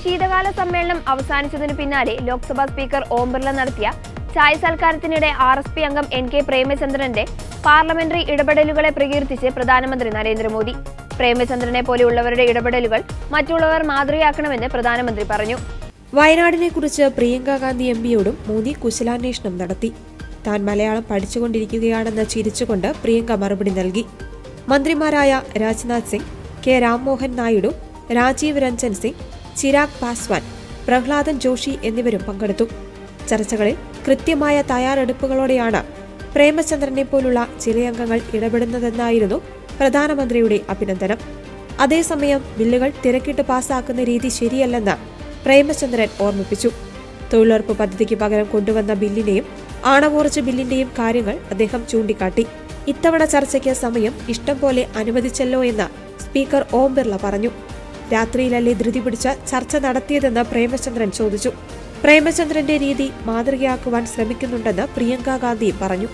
ശീതകാല സമ്മേളനം അവസാനിച്ചതിനു പിന്നാലെ ലോക്സഭാ സ്പീക്കർ ഓം ബിർള നടത്തിയ ചായ സൽക്കാരത്തിനിടെ RSP അംഗം NK പ്രേമചന്ദ്രന്റെ പാർലമെന്ററി ഇടപെടലുകളെ പ്രകീർത്തിച്ച് പ്രധാനമന്ത്രി നരേന്ദ്രമോദി. പ്രേമചന്ദ്രനെ പോലെയുള്ളവരുടെ ഇടപെടലുകൾ മറ്റുള്ളവർ മാതൃകയാക്കണമെന്ന് പ്രധാനമന്ത്രി പറഞ്ഞു. വയനാടിനെക്കുറിച്ച് പ്രിയങ്ക ഗാന്ധി MPയോടും മോദി കുശലാന്വേഷണം നടത്തി. താൻ മലയാളം പഠിച്ചുകൊണ്ടിരിക്കുകയാണെന്ന് ചിരിച്ചുകൊണ്ട് പ്രിയങ്ക മറുപടി നൽകി. മന്ത്രിമാരായ രാജ്നാഥ് സിംഗ്, കെ രാംമോഹൻ നായിഡു, രാജീവ് രഞ്ജൻ സിംഗ്, ചിരാഗ് പാസ്വാൻ, പ്രഹ്ലാദൻ ജോഷി എന്നിവരും പങ്കെടുത്തു. ചർച്ചകളിൽ കൃത്യമായ തയ്യാറെടുപ്പുകളോടെയാണ് പ്രേമചന്ദ്രനെ പോലുള്ള ചില അംഗങ്ങൾ ഇടപെടുന്നതെന്നായിരുന്നു പ്രധാനമന്ത്രിയുടെ അഭിനന്ദനം. അതേസമയം ബില്ലുകൾ തിരക്കിട്ട് പാസാക്കുന്ന രീതി ശരിയല്ലെന്ന് പ്രേമചന്ദ്രൻ ഓർമ്മിപ്പിച്ചു. തൊഴിലുറപ്പ് പദ്ധതിക്ക് പകരം കൊണ്ടുവന്ന ബില്ലിന്റെയും ആണവോർജ്ജ ബില്ലിന്റെയും കാര്യങ്ങൾ അദ്ദേഹം ചൂണ്ടിക്കാട്ടി. ഇത്തവണ ചർച്ചയ്ക്ക് സമയം ഇഷ്ടം പോലെ അനുവദിച്ചല്ലോ എന്ന് സ്പീക്കർ ഓം ബിർള പറഞ്ഞു. രാത്രിയിലല്ലേ ധൃതി പിടിച്ച ചർച്ച നടത്തിയതെന്ന് പ്രേമചന്ദ്രൻ ചോദിച്ചു. പ്രേമചന്ദ്രന്റെ രീതി മാതൃകയാക്കുവാൻ ശ്രമിക്കുന്നുണ്ടെന്ന് പ്രിയങ്ക ഗാന്ധി പറഞ്ഞു.